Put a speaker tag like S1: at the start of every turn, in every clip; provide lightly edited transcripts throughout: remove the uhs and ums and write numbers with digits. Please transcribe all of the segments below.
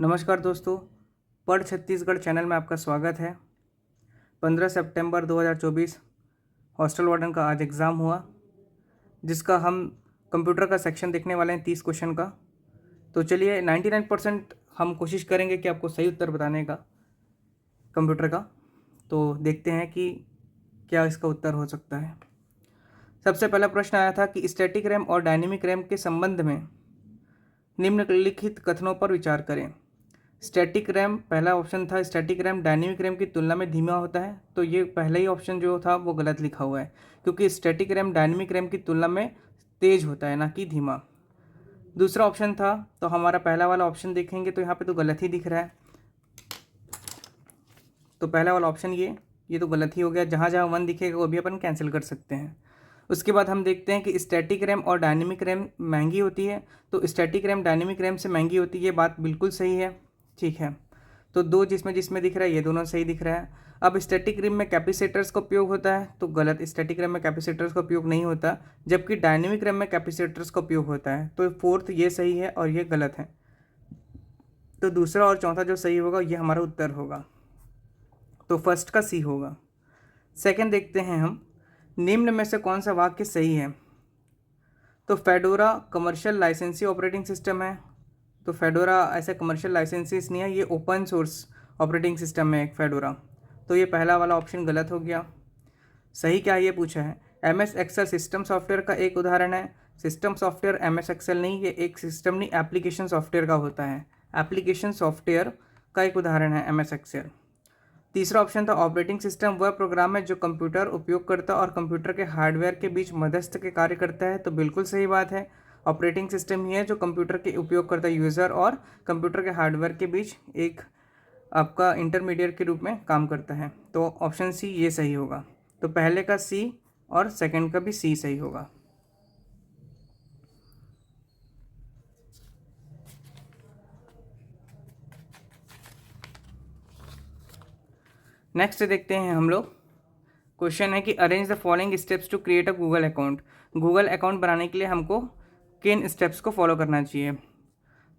S1: नमस्कार दोस्तों, पढ़ छत्तीसगढ़ चैनल में आपका स्वागत है। 15 सितंबर 2024 हॉस्टल वार्डन का आज एग्ज़ाम हुआ, जिसका हम कंप्यूटर का सेक्शन देखने वाले हैं 30 क्वेश्चन का। तो चलिए 99% हम कोशिश करेंगे कि आपको सही उत्तर बताने का कंप्यूटर का। तो देखते हैं कि क्या इसका उत्तर हो सकता है। सबसे पहला प्रश्न आया था कि स्टैटिक रैम और डायनेमिक रैम के संबंध में निम्नलिखित कथनों पर विचार करें। स्टैटिक रैम, पहला ऑप्शन था स्टैटिक रैम डायनेमिक रैम की तुलना में धीमा होता है, तो ये पहला ही ऑप्शन जो था वो गलत लिखा हुआ है, क्योंकि स्टैटिक रैम डायनेमिक रैम की तुलना में तेज होता है, ना कि धीमा। दूसरा ऑप्शन था, तो हमारा पहला वाला ऑप्शन देखेंगे तो यहाँ पे तो गलत ही दिख रहा है, तो पहला वाला ऑप्शन ये तो गलत ही हो गया। जहाँ जहाँ 1 दिखेगा वो भी अपन कैंसिल कर सकते हैं। उसके बाद हम देखते हैं कि स्टैटिक रैम और डायनेमिक रैम महंगी होती है, तो स्टैटिक रैम डायनेमिक रैम से महंगी होती है, ये बात बिल्कुल सही है। ठीक है, तो दो जिसमें जिसमें दिख रहा है ये दोनों सही दिख रहा है। अब स्टैटिक रैम में कैपेसिटर्स का उपयोग होता है, तो गलत, स्टैटिक रैम में कैपेसिटर्स का उपयोग नहीं होता, जबकि डायनेमिक रैम में कैपेसिटर्स का उपयोग होता है। तो फोर्थ ये सही है और ये गलत है, तो दूसरा और चौथा जो सही होगा ये हमारा उत्तर होगा, तो फर्स्ट का सी होगा। सेकंड देखते हैं हम, निम्न में से कौन सा वाक्य सही है। तो फेडोरा कमर्शियल लाइसेंसी ऑपरेटिंग सिस्टम है, तो फेडोरा ऐसा कमर्शियल लाइसेंसीज नहीं है, ये ओपन सोर्स ऑपरेटिंग सिस्टम है एक फेडोरा, तो ये पहला वाला ऑप्शन गलत हो गया। सही क्या है ये पूछा है। MS एक्सेल सिस्टम सॉफ्टवेयर का एक उदाहरण है। सिस्टम सॉफ्टवेयर MS एक्सेल नहीं, ये एक सिस्टम नहीं एप्लीकेशन सॉफ्टवेयर का होता है। एप्लीकेशन सॉफ्टवेयर का एक उदाहरण है MS एक्सेल। तीसरा ऑप्शन था ऑपरेटिंग सिस्टम वह प्रोग्राम है जो कंप्यूटर उपयोगकर्ता और कंप्यूटर के हार्डवेयर के बीच मध्यस्थ के कार्य करता है, तो बिल्कुल सही बात है। ऑपरेटिंग सिस्टम ही है जो कंप्यूटर के उपयोगकर्ता यूज़र और कंप्यूटर के हार्डवेयर के बीच एक आपका इंटरमीडिएट के रूप में काम करता है, तो ऑप्शन सी ये सही होगा। तो पहले का सी और सेकंड का भी सी सही होगा। नेक्स्ट देखते हैं हम लोग। क्वेश्चन है कि arrange the following steps to create a Google account. Google account बनाने के लिए हमको किन स्टेप्स को फॉलो करना चाहिए।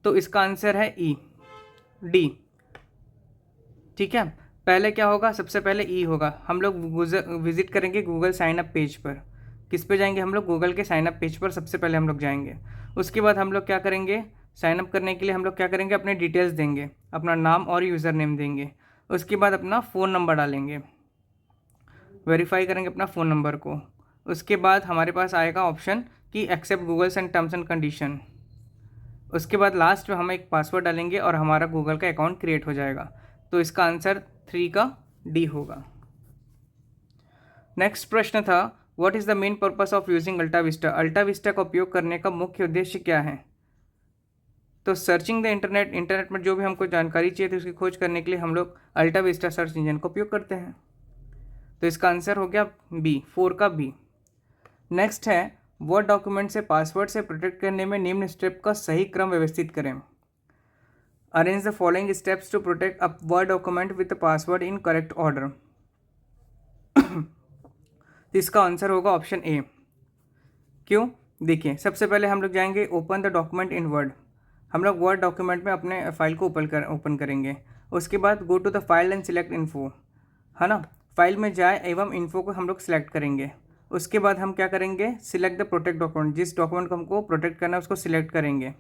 S1: तो इसका आंसर है डी। ठीक है, पहले क्या होगा, सबसे पहले होगा, हम लोग विजिट करेंगे गूगल साइन अप पेज पर। किस पे जाएंगे हम लोग, गूगल के साइन अप पेज पर सबसे पहले हम लोग जाएंगे। उसके बाद हम लोग क्या करेंगे, साइन अप करने के लिए हम लोग क्या करेंगे, अपने डिटेल्स देंगे, अपना नाम और यूज़र नेम देंगे। उसके बाद अपना फ़ोन नंबर डालेंगे, वेरीफाई करेंगे अपना फ़ोन नंबर को। उसके बाद हमारे पास आएगा ऑप्शन कि accept Google's and terms and condition. उसके बाद लास्ट में हम एक पासवर्ड डालेंगे और हमारा गूगल का अकाउंट क्रिएट हो जाएगा, तो इसका आंसर 3 का डी होगा। नेक्स्ट प्रश्न था, what is the main purpose of using Alta Vista. Alta Vista का उपयोग करने का मुख्य उद्देश्य क्या है। तो सर्चिंग द इंटरनेट, इंटरनेट में जो भी हमको जानकारी चाहिए थी उसकी खोज करने के लिए हम लोग अल्टा विस्टा सर्च इंजन का उपयोग करते हैं, तो इसका आंसर हो गया बी, 4 का बी। नेक्स्ट है, वर्ड डॉक्यूमेंट से पासवर्ड से प्रोटेक्ट करने में निम्न स्टेप का सही क्रम व्यवस्थित करें। Arrange the following steps to protect a word document with password in correct order. इसका आंसर होगा ऑप्शन ए। क्यों, देखिए सबसे पहले हम लोग जाएंगे open the document in word, हम लोग वर्ड डॉक्यूमेंट में अपने फाइल को ओपन करेंगे। उसके बाद go to the file and select info, है ना, फाइल में जाए एवं इन्फो को हम लोग सिलेक्ट करेंगे। उसके बाद हम क्या करेंगे, सिलेक्ट द प्रोटेक्ट डॉक्यूमेंट, जिस डॉक्यूमेंट को हमको प्रोटेक्ट करना है उसको सिलेक्ट करेंगे,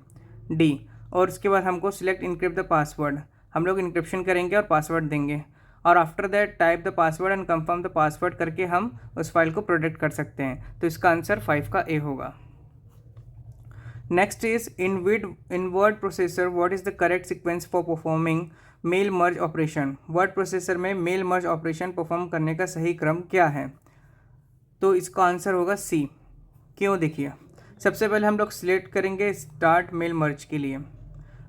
S1: डी। और उसके बाद हमको सिलेक्ट इनक्रिप्ट द पासवर्ड, हम लोग इनक्रिप्शन करेंगे और पासवर्ड देंगे, और after that type the password and confirm the password करके हम उस फाइल को प्रोटेक्ट कर सकते हैं, तो इसका आंसर 5 का ए होगा। Next is in word processor what is the correct sequence for performing mail merge operation. Word processor में मेल मर्ज ऑपरेशन परफॉर्म करने का सही क्रम क्या है, तो इसका आंसर होगा सी। क्यों, देखिए सबसे पहले हम लोग सिलेक्ट करेंगे स्टार्ट मेल मर्ज के लिए,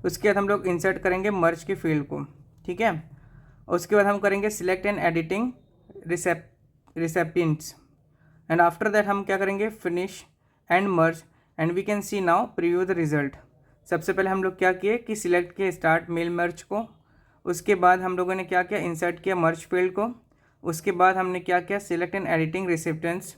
S1: उसके बाद हम लोग इंसर्ट करेंगे मर्ज के फील्ड को, ठीक है। उसके बाद हम करेंगे select and editing recipients, and after that हम क्या करेंगे, finish and merge, and we can see now preview the result. सबसे पहले हम लोग क्या किए कि सिलेक्ट किए स्टार्ट मेल मर्ज को, उसके बाद हम लोगों ने क्या किया, इंसर्ट किया मर्ज फील्ड को, उसके बाद हमने क्या किया, select and editing recipients,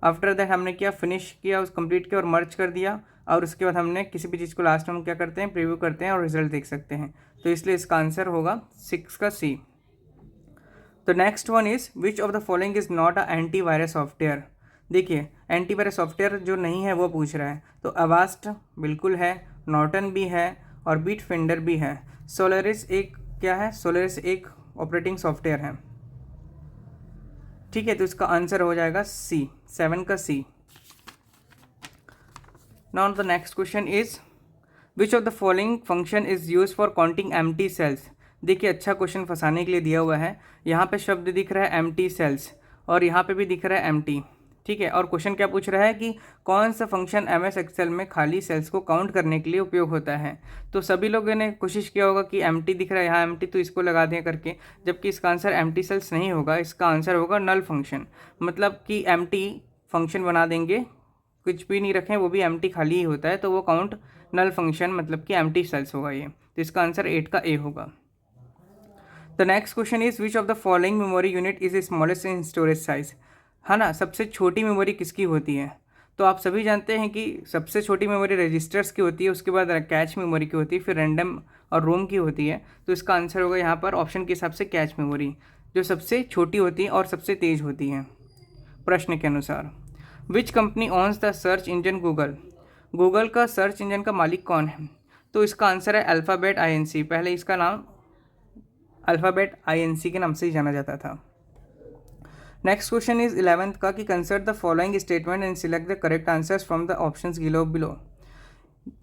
S1: after that हमने किया फिनिश किया, उस कंप्लीट किया और मर्ज कर दिया। और उसके बाद हमने किसी भी चीज़ को लास्ट में हम क्या करते हैं, प्रीव्यू करते हैं और रिजल्ट देख सकते हैं। तो इसलिए इसका आंसर होगा 6 का सी। तो next one is which of the following is not a antivirus software. देखिए एंटीवायरस सॉफ्टवेयर जो नहीं है वो पूछ रहा है, तो अवास्ट बिल्कुल है, नॉर्टन भी है और बिटफिंडर भी है। सोलारिस एक क्या है, सोलारिस एक ऑपरेटिंग सॉफ्टवेयर है। ठीक है, तो इसका आंसर हो जाएगा सी, 7 का C. Now the next question is which of the following function is use for counting empty cells. देखिए अच्छा क्वेश्चन फंसाने के लिए दिया हुआ है। यहाँ पे शब्द दिख रहा है एम्प्टी सेल्स और यहाँ पे भी दिख रहा है एम्प्टी। ठीक है, और क्वेश्चन क्या पूछ रहा है कि कौन सा फंक्शन एमएस एक्सेल में खाली सेल्स को काउंट करने के लिए उपयोग होता है। तो सभी लोगों ने कोशिश किया होगा कि एम्प्टी दिख रहा है यहाँ एम्प्टी, तो इसको लगा दें करके, जबकि इसका आंसर एम्प्टी सेल्स नहीं होगा, इसका आंसर होगा नल फंक्शन। मतलब कि एम्प्टी फंक्शन बना देंगे, कुछ भी नहीं रखें, वो भी एम्प्टी खाली ही होता है, तो वो काउंट नल फंक्शन मतलब कि एम्प्टी सेल्स होगा ये। तो इसका आंसर 8 का ए होगा। The next question is which of the following memory unit is smallest in storage size. है ना, सबसे छोटी मेमोरी किसकी होती है। तो आप सभी जानते हैं कि सबसे छोटी मेमोरी रजिस्टर्स की होती है, उसके बाद कैच मेमोरी की होती है, फिर रैंडम और रोम की होती है। तो इसका आंसर होगा यहाँ पर ऑप्शन के हिसाब से कैच मेमोरी, जो सबसे छोटी होती है और सबसे तेज होती है प्रश्न के अनुसार। Which company owns the search engine Google. Google का सर्च इंजन का मालिक कौन है। तो इसका आंसर है अल्फ़ाबेट INC। पहले इसका नाम अल्फ़ाबेट INC के नाम से ही जाना जाता था। नेक्स्ट क्वेश्चन इज 11th का कि consider the following statement and select the correct answers from the options below.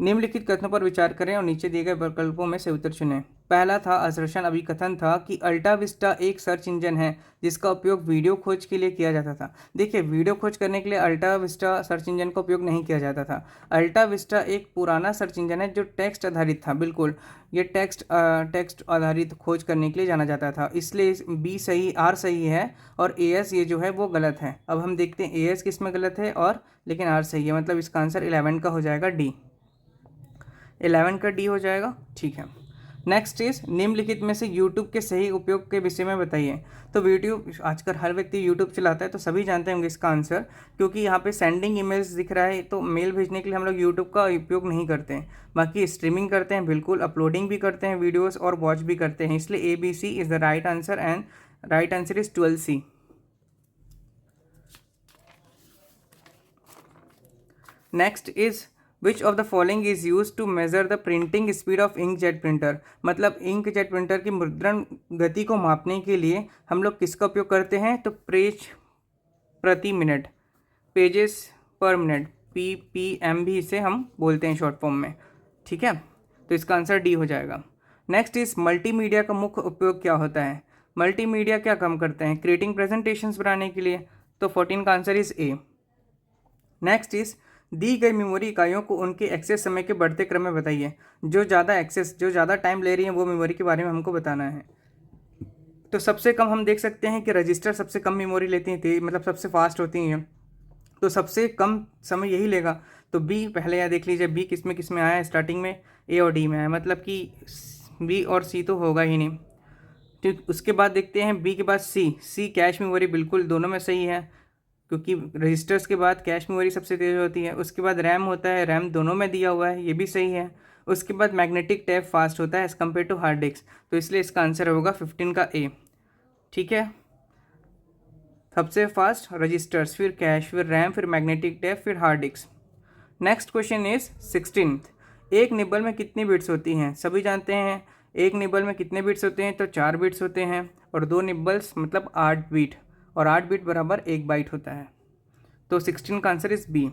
S1: निम्नलिखित कथनों पर विचार करें और नीचे दिए गए विकल्पों में से उत्तर चुनें। पहला था असर्शन अभिकथन था कि अल्टा विस्टा एक सर्च इंजन है जिसका उपयोग वीडियो खोज के लिए किया जाता था। देखिए वीडियो खोज करने के लिए अल्टा विस्टा सर्च इंजन का उपयोग नहीं किया जाता था। अल्टा विस्टा एक पुराना सर्च इंजन है जो टेक्स्ट आधारित था। बिल्कुल, ये टेक्स्ट आधारित खोज करने के लिए जाना जाता था, इसलिए बी सही, आर सही है और AS ये जो है वो गलत है। अब हम देखते हैं AS किस में गलत है और लेकिन आर सही है, मतलब इसका आंसर 11 का हो जाएगा डी। 11 का डी हो जाएगा। ठीक है, नेक्स्ट इज निम्नलिखित में से यूट्यूब के सही उपयोग के विषय में बताइए। तो यूट्यूब आजकल हर व्यक्ति यूट्यूब चलाता है, तो सभी जानते होंगे इसका आंसर, क्योंकि यहाँ पे सेंडिंग ईमेल्स दिख रहा है, तो मेल भेजने के लिए हम लोग यूट्यूब का उपयोग नहीं करते हैं। बाकी स्ट्रीमिंग करते हैं, बिल्कुल अपलोडिंग भी करते हैं वीडियोज़ और वॉच भी करते हैं, इसलिए ABC is the right answer and right answer is 12C। Next is which of the following is use to measure the printing speed of inkjet printer. मतलब इंकजेट प्रिंटर की मुद्रण गति को मापने के लिए हम लोग किसका उपयोग करते हैं। तो पेज प्रति मिनट, पेजेस पर मिनट, PPM भी इसे हम बोलते हैं शॉर्ट फॉर्म में। ठीक है, तो इसका आंसर डी हो जाएगा। नेक्स्ट इज मल्टीमीडिया का मुख्य उपयोग क्या होता है। मल्टीमीडिया क्या काम करते हैं, क्रिएटिंग प्रेजेंटेशंस बनाने के लिए, तो 14 का answer is a. Next is the गई मेमोरी इकाइयों को उनके एक्सेस समय के बढ़ते क्रम में बताइए। जो ज़्यादा टाइम ले रही है वो मेमोरी के बारे में हमको बताना है। तो सबसे कम हम देख सकते हैं कि रजिस्टर सबसे कम मेमोरी लेती हैं, मतलब सबसे फास्ट होती हैं, तो सबसे कम समय यही लेगा। तो बी पहले यहाँ देख लीजिए, बी किस में आया है, स्टार्टिंग में ए और डी में आया, मतलब कि बी और सी तो होगा ही नहीं। ठीक, उसके बाद देखते हैं बी के बाद सी कैश मेमोरी, बिल्कुल दोनों में सही है, क्योंकि रजिस्टर्स के बाद कैश मेमोरी सबसे तेज़ होती है। उसके बाद रैम होता है, रैम दोनों में दिया हुआ है, ये भी सही है। उसके बाद मैग्नेटिक टैप फास्ट होता है as compare to hard disk, तो इसलिए इसका आंसर होगा 15 का ए। ठीक है, सबसे फास्ट रजिस्टर्स, फिर कैश, फिर रैम, फिर मैग्नेटिक टैप, फिर hard disk. Next question is 16th। एक निबल में कितनी बिट्स होती हैं। सभी जानते हैं एक निबल में कितने बिट्स होते हैं, तो 4 बिट्स होते हैं, और 2 निबल्स मतलब 8 बिट, और 8 बिट बराबर 1 बाइट होता है। तो 16 का answer is B.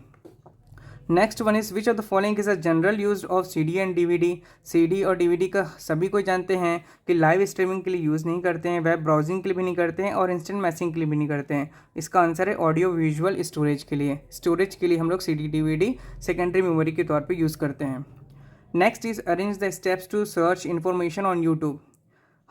S1: Next one is which of the following is a general use of CD and DVD। CD और DVD का सभी को जानते हैं कि लाइव स्ट्रीमिंग के लिए यूज़ नहीं करते हैं, वेब ब्राउजिंग के लिए भी नहीं करते हैं, और इंस्टेंट मैसेजिंग के लिए भी नहीं करते हैं। इसका आंसर है ऑडियो विजुअल स्टोरेज के लिए। स्टोरेज के लिए हम लोग CD DVD सेकेंडरी मेमोरी के तौर पर यूज़ करते हैं। Next is arrange the steps to search information on YouTube.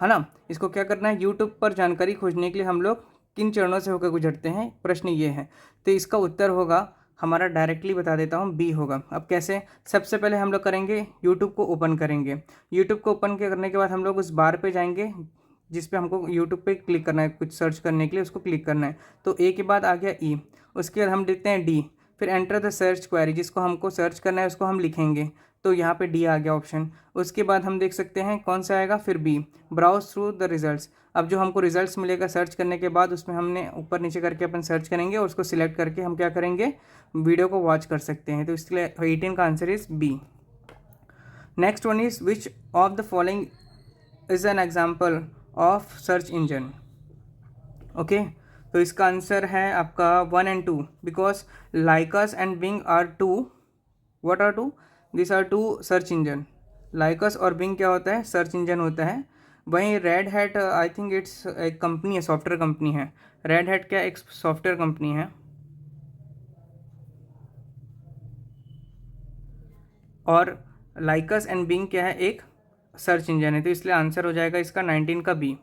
S1: है ना, इसको क्या करना है, यूट्यूब पर जानकारी खोजने के लिए हम लोग किन चरणों से होकर गुजरते हैं, प्रश्न ये है। तो इसका उत्तर होगा, हमारा डायरेक्टली बता देता हूँ, बी होगा। अब कैसे, सबसे पहले हम लोग करेंगे यूट्यूब को ओपन करेंगे। यूट्यूब को ओपन करने के बाद हम लोग उस बार पे जाएंगे जिस पे हमको यूट्यूब पे क्लिक करना है, कुछ सर्च करने के लिए उसको क्लिक करना है। तो ए के बाद आ गया ई, उसके बाद हम देखते हैं डी, फिर एंटर द सर्च क्वेरी, जिसको हमको सर्च करना है उसको हम लिखेंगे, तो यहाँ पे डी आ गया ऑप्शन। उसके बाद हम देख सकते हैं कौन सा आएगा, फिर B, browse through the results. अब जो हमको रिजल्ट्स मिलेगा सर्च करने के बाद, उसमें हमने ऊपर नीचे करके अपन सर्च करेंगे और उसको सिलेक्ट करके हम क्या करेंगे, वीडियो को वॉच कर सकते हैं। तो इसलिए 18 का answer is B. Next one is which of the following is an example of search engine. Okay, तो इसका आंसर है आपका 1 and 2, because Lycos and Bing are two, what are two, this are two search engine. Lycos और Bing क्या होता है, search engine होता है। वहीं red hat I think it's एक कंपनी है, सॉफ्टवेयर कंपनी है। रेड हैट क्या एक सॉफ्टवेयर कंपनी है, और लाइकस एंड बिंग क्या है, एक सर्च इंजन है। तो इसलिए आंसर हो जाएगा इसका 19 का बी।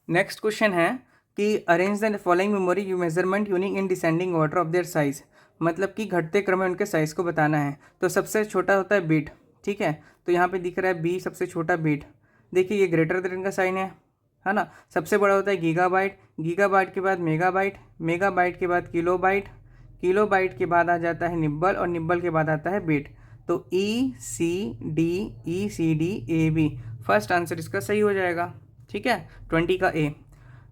S1: नेक्स्ट क्वेश्चन है कि arrange the following memory you measurement unique in descending order of their size, मतलब कि घटते क्रम में उनके साइज़ को बताना है। तो सबसे छोटा होता है बिट, ठीक है, तो यहाँ पे दिख रहा है बी सबसे छोटा बिट। देखिए ये ग्रेटर देन का साइन है ना। सबसे बड़ा होता है गीगाबाइट, गीगाबाइट के बाद मेगाबाइट, मेगाबाइट के बाद किलोबाइट, किलोबाइट के बाद आ जाता है निब्बल, और निब्बल के बाद आता है बिट। तो ECD फर्स्ट आंसर इसका सही हो जाएगा, ठीक है, 20 का A.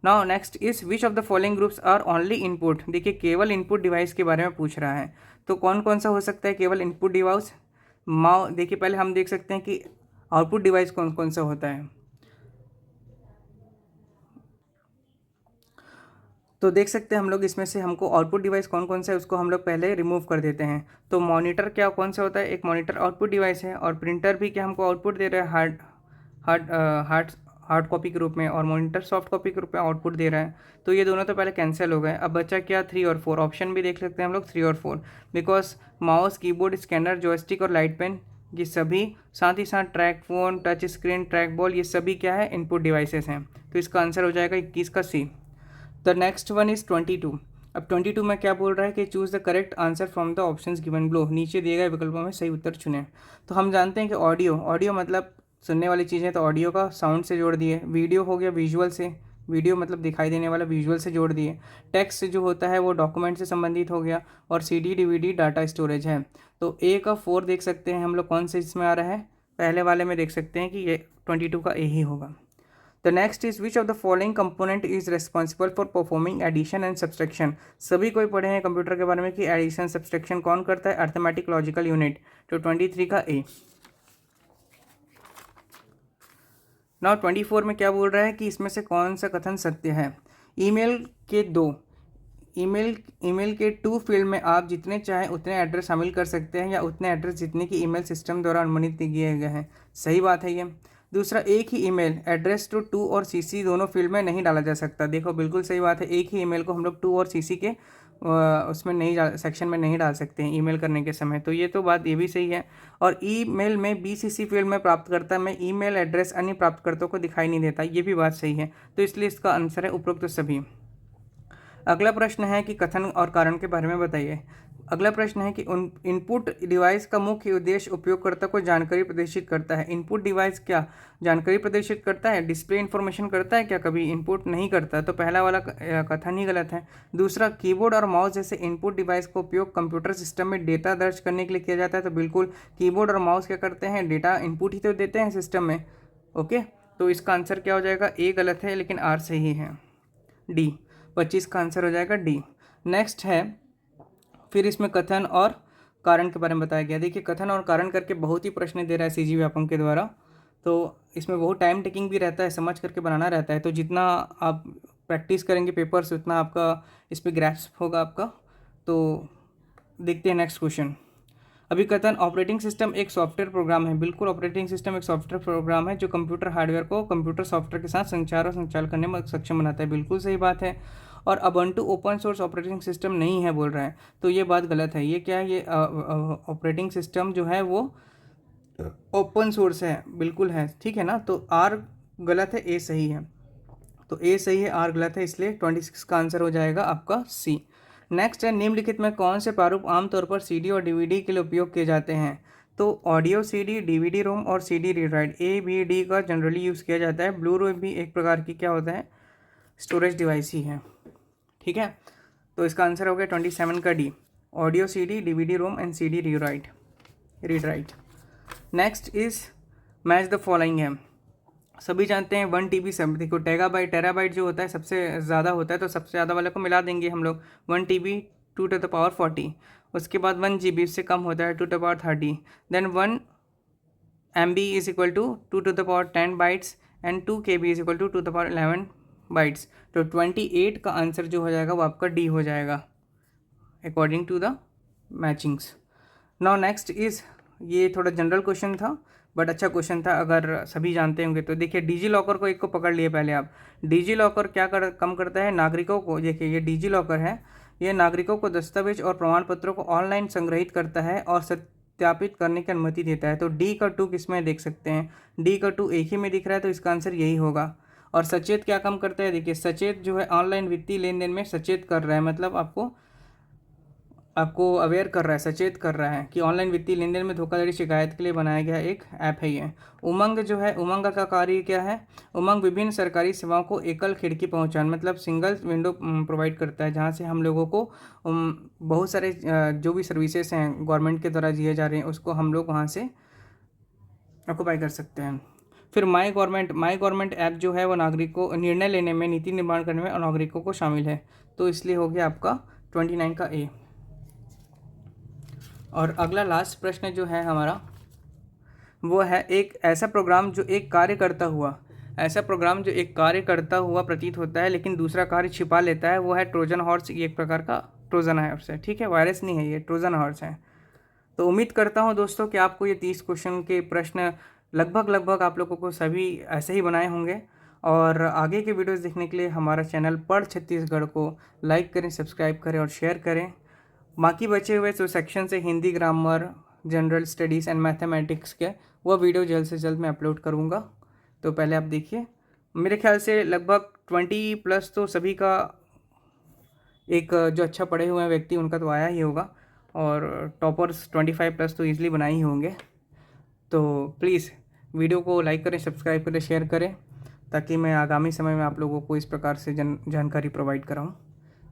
S1: Now next is which of the following groups are only input. देखिए केवल इनपुट डिवाइस के बारे में पूछ रहा है, तो कौन कौन सा हो सकता है केवल इनपुट डिवाइस। देखिए पहले हम देख सकते हैं कि आउटपुट डिवाइस कौन कौन सा होता है। तो देख सकते हैं हम लोग इसमें से हमको आउटपुट डिवाइस कौन कौन सा है उसको हम लोग पहले रिमूव कर देते हैं। तो मॉनिटर क्या कौन सा होता है, एक मॉनिटर आउटपुट डिवाइस है, और प्रिंटर भी क्या हमको आउटपुट दे रहा है hard hard hard hard copy के रूप में, और मॉनिटर सॉफ्ट कॉपी के रूप में आउटपुट दे रहा है। तो ये दोनों तो पहले कैंसिल हो गए। अब बचा क्या, 3 और 4। ऑप्शन भी देख सकते हैं हम लोग 3 और 4, because mouse, keyboard, scanner, joystick और लाइट पेन, ये सभी, साथ ही साथ track phone, touch screen, track ball, ये सभी क्या है, इनपुट डिवाइसेस हैं। तो इसका आंसर हो जाएगा 21 का C. The next one is 22। अब 22 में क्या बोल रहा है कि choose the correct answer from the options given below, नीचे दिए गए विकल्पों में सही उत्तर चुनें। तो हम जानते हैं कि ऑडियो मतलब सुनने वाली चीज़ें, तो ऑडियो का साउंड से जोड़ दिए। वीडियो हो गया विजुअल से, वीडियो मतलब दिखाई देने वाला, विजुअल से जोड़ दिए। टेक्स्ट जो होता है वो डॉक्यूमेंट से संबंधित हो गया, और CD DVD डाटा स्टोरेज है। तो ए का 4 देख सकते हैं हम लोग कौन से इसमें आ रहा है, पहले वाले में देख सकते हैं कि ये 22 का ए ही होगा। The next is which of the following component is responsible for performing addition and subtraction. सभी कोई पढ़े हैं कंप्यूटर के बारे में कि एडिशन सब्सट्रैक्शन कौन करता है, अर्थमेटिक लॉजिकल यूनिट। तो 23 का ए। नाउ 24 में क्या बोल रहा है कि इसमें से कौन सा कथन सत्य है। ईमेल के 2 फील्ड में आप जितने चाहें उतने एड्रेस शामिल कर सकते हैं, या उतने एड्रेस जितने की ईमेल सिस्टम द्वारा अनुमानित किए गए हैं। सही बात है ये। दूसरा, एक ही ईमेल एड्रेस टू और CC दोनों फील्ड में नहीं डाला जा सकता। देखो बिल्कुल सही बात है, एक ही ईमेल को हम लोग 2 और CC के उसमें नहीं सेक्शन में नहीं डाल सकते हैं ईमेल करने के समय। तो ये तो बात ये भी सही है। और ईमेल में BCC फील्ड में प्राप्तकर्ता में ईमेल एड्रेस अन्य प्राप्तकर्ताओं को दिखाई नहीं देता, ये भी बात सही है। तो इसलिए इसका आंसर है उपरोक्त सभी। अगला प्रश्न है कि कथन और कारण के बारे में बताइए। अगला प्रश्न है कि उन इनपुट डिवाइस का मुख्य उद्देश्य उपयोगकर्ता को जानकारी प्रदर्शित करता है। इनपुट डिवाइस क्या जानकारी प्रदर्शित करता है, डिस्प्ले इन्फॉर्मेशन करता है क्या, कभी इनपुट नहीं करता। तो पहला वाला कथन ही गलत है। दूसरा, कीबोर्ड और माउस जैसे इनपुट डिवाइस का उपयोग कंप्यूटर सिस्टम में डेटा दर्ज करने के लिए किया जाता है। तो बिल्कुल कीबोर्ड और माउस क्या करते हैं, डेटा इनपुट ही तो देते हैं सिस्टम में। ओके, तो इसका आंसर क्या हो जाएगा, ए गलत है लेकिन आर सही है, डी। 25 का आंसर हो जाएगा डी। नेक्स्ट है फिर इसमें कथन और कारण के बारे में बताया गया। देखिए कथन और कारण करके बहुत ही प्रश्न दे रहा है CG व्यापम के द्वारा, तो इसमें बहुत टाइम टेकिंग भी रहता है, समझ करके बनाना रहता है। तो जितना आप प्रैक्टिस करेंगे पेपर्स उतना आपका इस पर ग्रैस्प होगा आपका। तो देखते हैं नेक्स्ट क्वेश्चन। अभिकथन, ऑपरेटिंग सिस्टम एक सॉफ्टवेयर प्रोग्राम है। बिल्कुल, ऑपरेटिंग सिस्टम एक सॉफ्टवेयर प्रोग्राम है जो कंप्यूटर हार्डवेयर को कंप्यूटर सॉफ्टवेयर के साथ संचार और संचालन करने में सक्षम बनाता है। बिल्कुल सही बात है। और Ubuntu open source operating system नहीं है बोल रहा है, तो ये बात गलत है। ये क्या है, ये ऑपरेटिंग सिस्टम जो है वो ओपन सोर्स है, बिल्कुल है, ठीक है ना। तो आर गलत है, ए सही है। तो ए सही है, आर गलत है, इसलिए 26 का आंसर हो जाएगा आपका सी। नेक्स्ट है, निम्नलिखित में कौन से प्रारूप आमतौर पर CD और DVD के लिए उपयोग किए जाते हैं। तो ऑडियो CD, DVD रोम और CD read right, A B D का जनरली यूज़ किया जाता है। ब्लू रे भी एक प्रकार की क्या होता है, स्टोरेज डिवाइस ही है, ठीक है। तो इसका आंसर हो गया 27 का D, audio CD, DVD ROM and CD read write. Next is match the following है। सभी जानते हैं 1 TB सब, देखो टेराबाइट जो होता है सबसे ज़्यादा होता है, तो सबसे ज़्यादा वाले को मिला देंगे हम लोग। 1 TB 2⁻40, उसके बाद 1 GB उससे कम होता है 2⁻30, then 1 MB is equal to 2⁻10 bytes and 2 KB is equal to 2⁻11 bytes. तो 28 का आंसर जो हो जाएगा वो आपका डी हो जाएगा according to the matchings. Now next is, ये थोड़ा जनरल क्वेश्चन था बट अच्छा क्वेश्चन था, अगर सभी जानते होंगे तो। देखिए डिजी लॉकर को एक को पकड़ लिए पहले आप। डिजी लॉकर क्या कम करता है, नागरिकों को, देखिए ये डिजी लॉकर है, ये नागरिकों को दस्तावेज और प्रमाण पत्रों को ऑनलाइन संग्रहित करता है और सत्यापित करने की अनुमति देता है। तो डी का 2 किस में देख सकते हैं, डी का 2 एक ही में दिख रहा है, तो इसका आंसर यही होगा। और सचेत क्या कम करता है, देखिए सचेत जो है ऑनलाइन वित्तीय लेन देन में सचेत कर रहा है, मतलब आपको अवेयर कर रहा है, सचेत कर रहा है कि ऑनलाइन वित्तीय लेन देन में धोखाधड़ी शिकायत के लिए बनाया गया एक ऐप है ये। उमंग जो है, उमंग का कार्य क्या है, उमंग विभिन्न सरकारी सेवाओं को एकल खिड़की पहुंचाने, मतलब सिंगल विंडो प्रोवाइड करता है, जहां से हम लोगों को बहुत सारे जो भी सर्विसेज हैं गवर्नमेंट के द्वारा दिए जा रहे हैं उसको हम लोग वहाँ से ऑक्यूपाई कर सकते हैं। फिर माई गवर्नमेंट ऐप जो है वो नागरिकों निर्णय लेने में, नीति निर्माण करने में और नागरिकों को शामिल है, तो इसलिए हो गया आपका 29 का ए। और अगला लास्ट प्रश्न जो है हमारा वो है, एक ऐसा प्रोग्राम जो एक कार्य करता हुआ प्रतीत होता है लेकिन दूसरा कार्य छिपा लेता है, वो है ट्रोजन हॉर्स। ये एक प्रकार का ट्रोजन हॉर्स है, ठीक है, वायरस नहीं है, ये ट्रोजन हॉर्स है। तो उम्मीद करता हूँ दोस्तों कि आपको ये 30 क्वेश्चन के प्रश्न लगभग आप लोगों को सभी ऐसे ही बनाए होंगे। और आगे के वीडियोस देखने के लिए हमारा चैनल पढ़ छत्तीसगढ़ को लाइक करें, सब्सक्राइब करें और शेयर करें। बाकी बचे हुए जो सेक्शन से Hindi, grammar, general studies and mathematics के, वो वीडियो जल्द से जल्द मैं अपलोड करूँगा, तो पहले आप देखिए। मेरे ख्याल से लगभग 20+ तो सभी का, एक जो अच्छा पढ़े हुए व्यक्ति उनका तो आया ही होगा, और टॉपर्स 25+ तो ईजिली बनाए ही होंगे। तो प्लीज़ वीडियो को लाइक करें, सब्सक्राइब करें, शेयर करें, ताकि मैं आगामी समय में आप लोगों को इस प्रकार से जानकारी प्रोवाइड कराऊँ।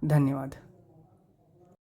S1: धन्यवाद।